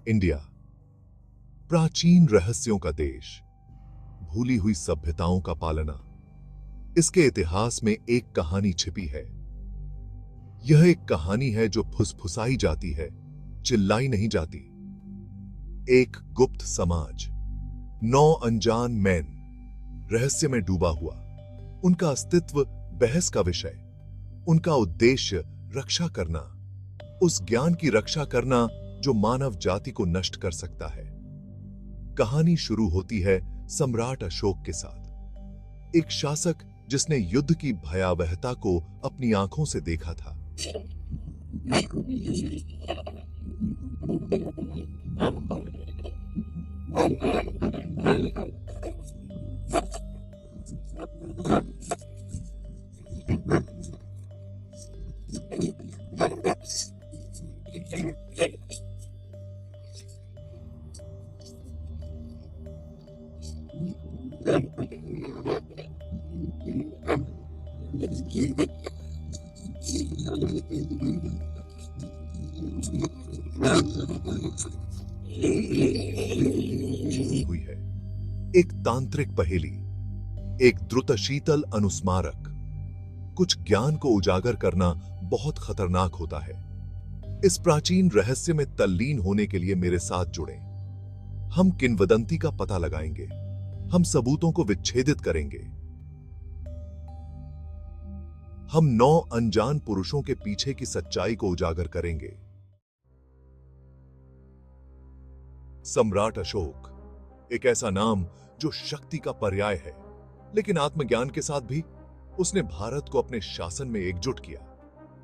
India, प्राचीन रहस्यों का देश, भूली हुई सभ्यताओं का पालना। इसके इतिहास में एक कहानी छिपी है। यह एक कहानी है जो फुसफुसाई जाती है, चिल्लाई नहीं जाती। एक गुप्त समाज, 9 अनजान मैन, रहस्य में डूबा हुआ। उनका अस्तित्व बहस का विषय, उनका उद्देश्य रक्षा करना, उस ज्ञान की रक्षा करना जो मानव जाति को नष्ट कर सकता है। कहानी शुरू होती है सम्राट अशोक के साथ, एक शासक जिसने युद्ध की भयावहता को अपनी आंखों से देखा था। हुई है एक तांत्रिक पहेली, एक द्रुतशीतल अनुस्मारक। कुछ ज्ञान को उजागर करना बहुत खतरनाक होता है। इस प्राचीन रहस्य में तल्लीन होने के लिए मेरे साथ जुड़ें। हम किंवदंती का पता लगाएंगे, हम सबूतों को विच्छेदित करेंगे, हम 9 अनजान पुरुषों के पीछे की सच्चाई को उजागर करेंगे। सम्राट अशोक, एक ऐसा नाम जो शक्ति का पर्याय है, लेकिन आत्मज्ञान के साथ भी उसने भारत को अपने शासन में एकजुट किया।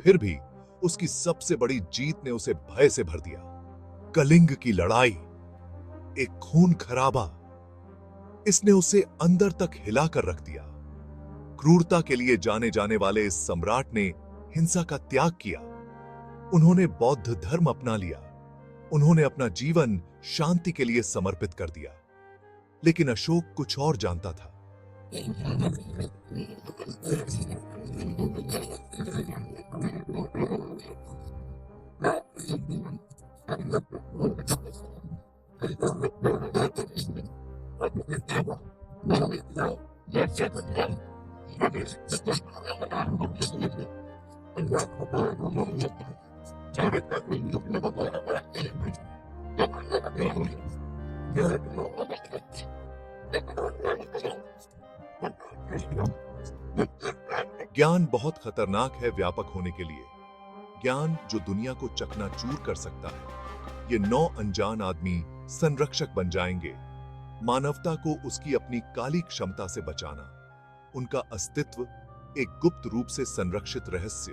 फिर भी उसकी सबसे बड़ी जीत ने उसे भय से भर दिया। कलिंग की लड़ाई, एक खून खराबा, इसने उसे अंदर तक हिलाकर रख दिया। क्रूरता के लिए जाने जाने वाले इस सम्राट ने हिंसा का त्याग किया। उन्होंने बौद्ध धर्म अपना लिया, उन्होंने अपना जीवन शांति के लिए समर्पित कर दिया। लेकिन अशोक कुछ और जानता था। ज्ञान बहुत खतरनाक है व्यापक होने के लिए, ज्ञान जो दुनिया को चकनाचूर कर सकता है। ये 9 अनजान आदमी संरक्षक बन जाएंगे, मानवता को उसकी अपनी काली क्षमता से बचाना। उनका अस्तित्व एक गुप्त रूप से संरक्षित रहस्य,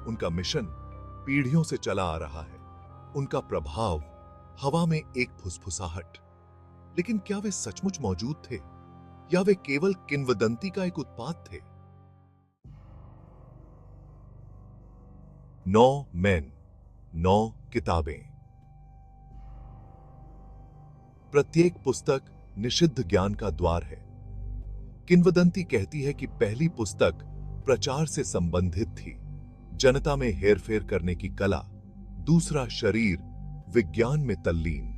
उनका मिशन पीढ़ियों से चला आ रहा है, उनका प्रभाव हवा में एक फुसफुसाहट। लेकिन क्या वे सचमुच मौजूद थे या वे केवल किंवदंती का एक उत्पाद थे? 9 मैन, 9 किताबें। प्रत्येक पुस्तक निषिद्ध ज्ञान का द्वार है। किंवदंती कहती है कि पहली पुस्तक प्रचार से संबंधित थी, जनता में हेरफेर करने की कला। दूसरा शरीर विज्ञान में तल्लीन,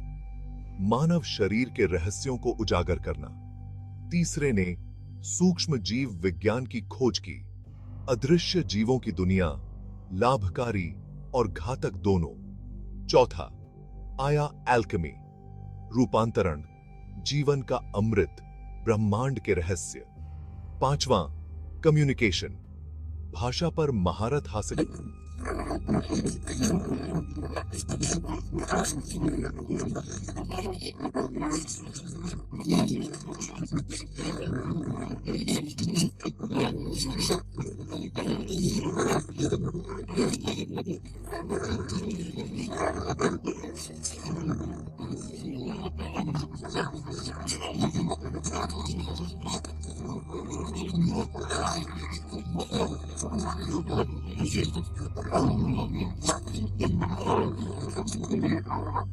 मानव शरीर के रहस्यों को उजागर करना। तीसरे ने सूक्ष्म जीव विज्ञान की खोज की, अदृश्य जीवों की दुनिया, लाभकारी और घातक दोनों। चौथा आया एल्केमी, रूपांतरण, जीवन का अमृत, ब्रह्मांड के रहस्य। पांचवां कम्युनिकेशन, भाषा पर महारत हासिल।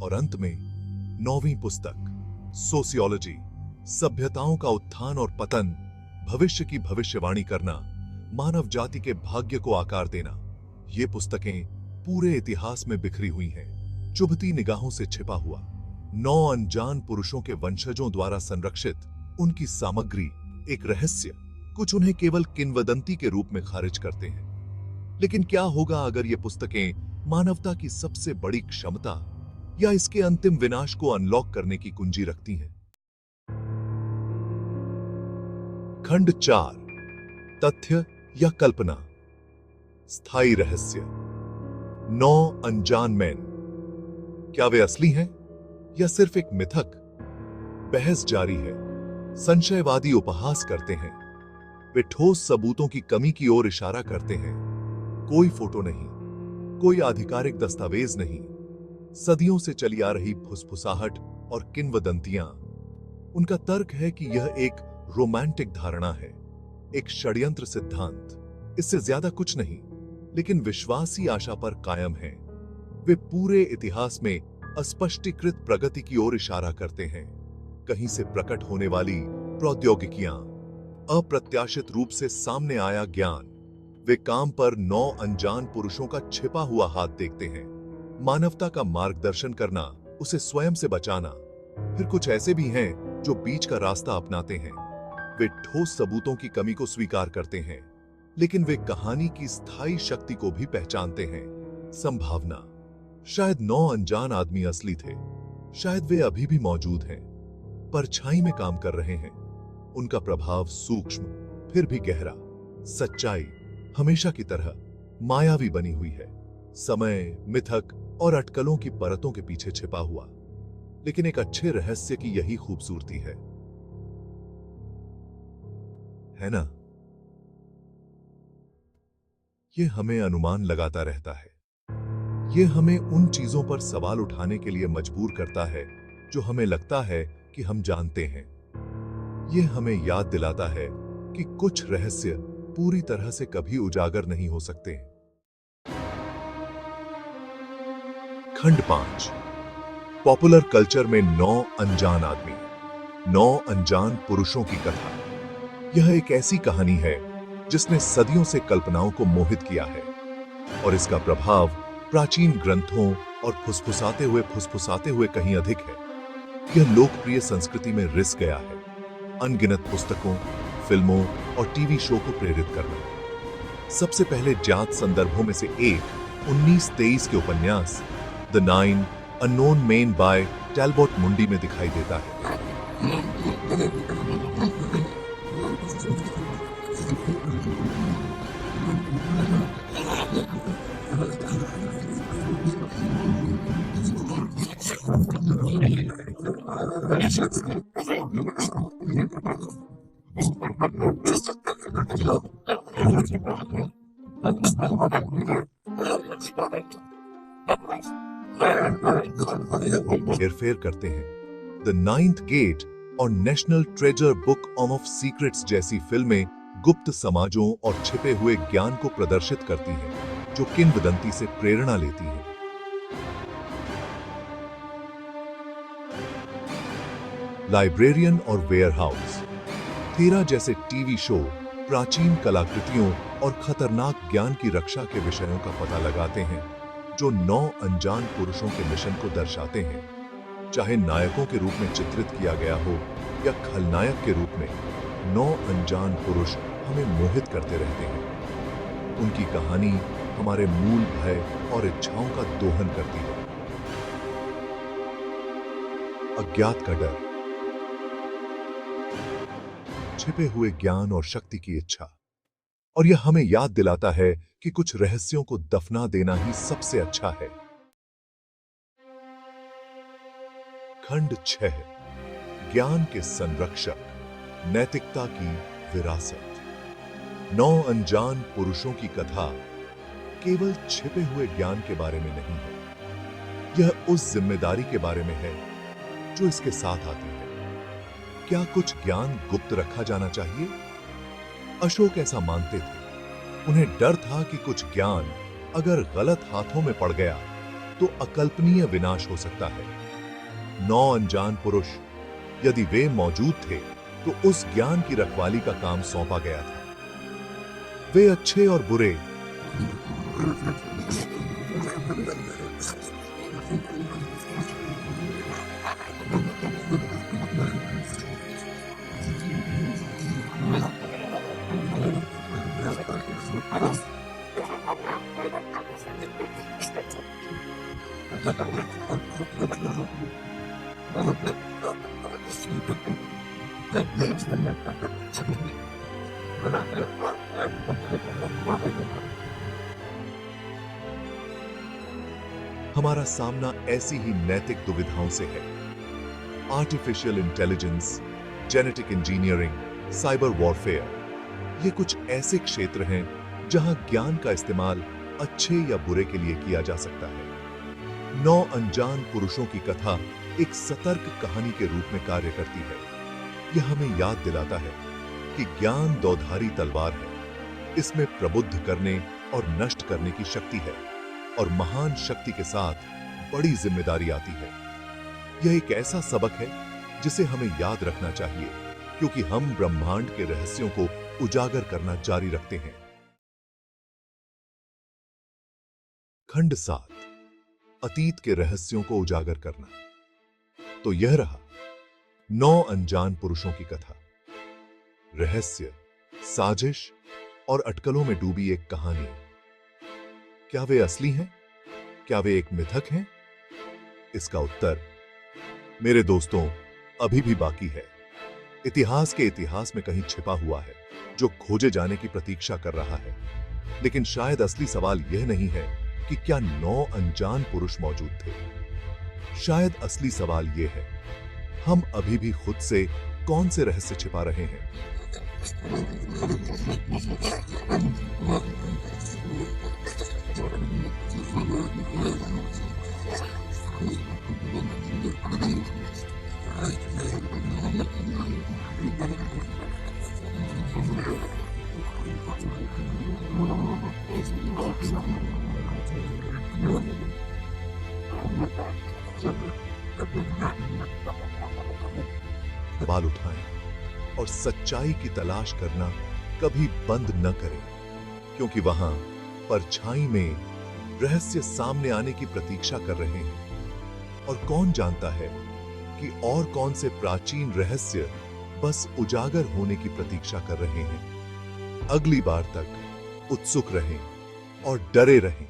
और अंत में 9वीं पुस्तक सोशियोलॉजी, सभ्यताओं का उत्थान और पतन, भविष्य की भविष्यवाणी करना, मानव जाति के भाग्य को आकार देना। ये पुस्तकें पूरे इतिहास में बिखरी हुई हैं, चुभती निगाहों से छिपा हुआ, 9 अनजान पुरुषों के वंशजों द्वारा संरक्षित उनकी सामग्री एक रहस्य, कुछ उन्हें केवल किंवदंती के रूप में खारिज करते हैं। लेकिन क्या होगा अगर ये पुस्तकें मानवता की सबसे बड़ी क्षमता या इसके अंतिम विनाश को अनलॉक करने की कुंजी रखती हैं? खंड 4, तथ्य या कल्पना। स्थायी रहस्य। 9 अनजान मैन, क्या वे असली हैं या सिर्फ एक मिथक? बहस जारी है। संशयवादी उपहास करते हैं, वे ठोस सबूतों की कमी की ओर इशारा करते हैं। कोई फोटो नहीं, कोई आधिकारिक दस्तावेज नहीं, सदियों से चली आ रही फुसफुसाहट और किंवदंतियां। उनका तर्क है कि यह एक रोमांटिक धारणा है, एक षड्यंत्र सिद्धांत, इससे ज्यादा कुछ नहीं, लेकिन विश्वासी आशा पर कायम है। वे पूरे इतिहास में अस्पष्टीकृत प्रगति की ओर इशारा करते हैं। कहीं से प्रकट होने वाली प्रौद्योगिकियां, अप्रत्याशित रूप से सामने आया ज्ञान, वे काम पर 9 अनजान पुरुषों का छिपा हुआ हाथ देखते हैं। मानवता का मार्गदर्शन करना, उसे स्वयं से बचाना। फिर कुछ ऐसे भी हैं जो बीच का रास्ता अपनाते हैं। वे ठोस सबूतों की कमी को स्वीकार करते हैं, लेकिन वे कहानी की स्थायी शक्ति को भी पहचानते हैं। संभावना, शायद 9 अनजान आदमी असली थे, शायद वे अभी भी मौजूद हैं, परछाई में काम कर रहे हैं। उनका प्रभाव सूक्ष्म फिर भी गहरा। सच्चाई हमेशा की तरह मायावी बनी हुई है, समय, मिथक और अटकलों की परतों के पीछे छिपा हुआ। लेकिन एक अच्छे रहस्य की यही खूबसूरती है ना? ये हमें अनुमान लगाता रहता है। ये हमें उन चीजों पर सवाल उठाने के लिए मजबूर करता है जो हमें लगता है कि हम जानते हैं। ये हमें याद दिलाता है कि कुछ रहस्य पूरी तरह से कभी उजागर नहीं हो सकते। खंड 5, पॉपुलर कल्चर में 9 अनजान आदमी, 9 अनजान पुरुषों की कथा। यह एक ऐसी कहानी है जिसने सदियों से कल्पनाओं को मोहित किया है, और इसका प्रभाव प्राचीन ग्रंथों और फुसफुसाते हुए कहीं अधिक है। यह लोकप्रिय संस्कृति में रिस गया है, अनगिनत पुस्तकों, फिल्मों और टीवी शो को प्रेरित करना। सबसे पहले ज्ञात संदर्भों में से एक 1923 के उपन्यास द 9 अननोन मेन बाय टैलबॉट मुंडी में दिखाई देता है। हेरफेर करते हैं। द नाइन्थ गेट और national treasure book of secrets जैसी फिल्में गुप्त समाजों और छिपे हुए ज्ञान को प्रदर्शित करती हैं, जो किंवदंती से प्रेरणा लेती हैं। लाइब्रेरियन और वेयरहाउस, 13 जैसे टीवी शो प्राचीन कलाकृतियों और खतरनाक ज्ञान की रक्षा के विषयों का पता लगाते हैं, जो 9 अनजान पुरुषों के मिशन को दर्शाते हैं। चाहे नायकों के रूप में चित्रित किया गया हो या खलनायक के रूप में, 9 अनजान पुरुष हमें मोहित करते रहते हैं। उनकी कहानी हमारे मूल भय और इच्छाओं का दोहन करती है। अज्ञात का डर, छिपे हुए ज्ञान और शक्ति की इच्छा, और यह हमें याद दिलाता है कि कुछ रहस्यों को दफना देना ही सबसे अच्छा है। खंड 6, ज्ञान के संरक्षक, नैतिकता की विरासत। 9 अनजान पुरुषों की कथा केवल छिपे हुए ज्ञान के बारे में नहीं है, यह उस जिम्मेदारी के बारे में है जो इसके साथ आती है। क्या कुछ ज्ञान गुप्त रखा जाना चाहिए? अशोक ऐसा मानते थे। उन्हें डर था कि कुछ ज्ञान अगर गलत हाथों में पड़ गया तो अकल्पनीय विनाश हो सकता है। 9 अनजान पुरुष, यदि वे मौजूद थे तो उस ज्ञान की रखवाली का काम सौंपा गया था। वे अच्छे और बुरे, हमारा सामना ऐसी ही नैतिक दुविधाओं से है। Artificial intelligence, genetic engineering, cyber warfare, ये कुछ ऐसे क्षेत्र हैं जहां ज्ञान का इस्तेमाल अच्छे या बुरे के लिए किया जा सकता है। 9 अनजान पुरुषों की कथा एक सतर्क कहानी के रूप में कार्य करती है। यह हमें याद दिलाता है कि ज्ञान दौधारी तलवार है। इसमें प्रबुद्ध करने और नष्ट करने की शक्ति है, और महान शक्ति के साथ बड़ी जिम्मेदारी आती है। यह एक ऐसा सबक है जिसे हमें याद रखना चाहिए, क्योंकि हम ब्रह्मांड के रहस्यों को उजागर करना जारी रखते हैं। खंड 7, अतीत के रहस्यों को उजागर करना। तो यह रहा 9 अनजान पुरुषों की कथा। रहस्य, साजिश और अटकलों में डूबी एक कहानी। क्या वे असली हैं? क्या वे एक मिथक हैं? इसका उत्तर, मेरे दोस्तों, अभी भी बाकी है। इतिहास के इतिहास में कहीं छिपा हुआ है, जो खोजे जाने की प्रतीक्षा कर रहा है। लेकिन शायद असली सवाल यह नहीं है कि क्या 9 अनजान पुरुष मौजूद थे। शायद असली सवाल यह है, हम अभी भी खुद से कौन से रहस्य छिपा रहे हैं। सवाल उठाएं और सच्चाई की तलाश करना कभी बंद न करें, क्योंकि वहां परछाई में रहस्य सामने आने की प्रतीक्षा कर रहे हैं। और कौन जानता है कि और कौन से प्राचीन रहस्य बस उजागर होने की प्रतीक्षा कर रहे हैं। अगली बार तक उत्सुक रहें और डरे रहें।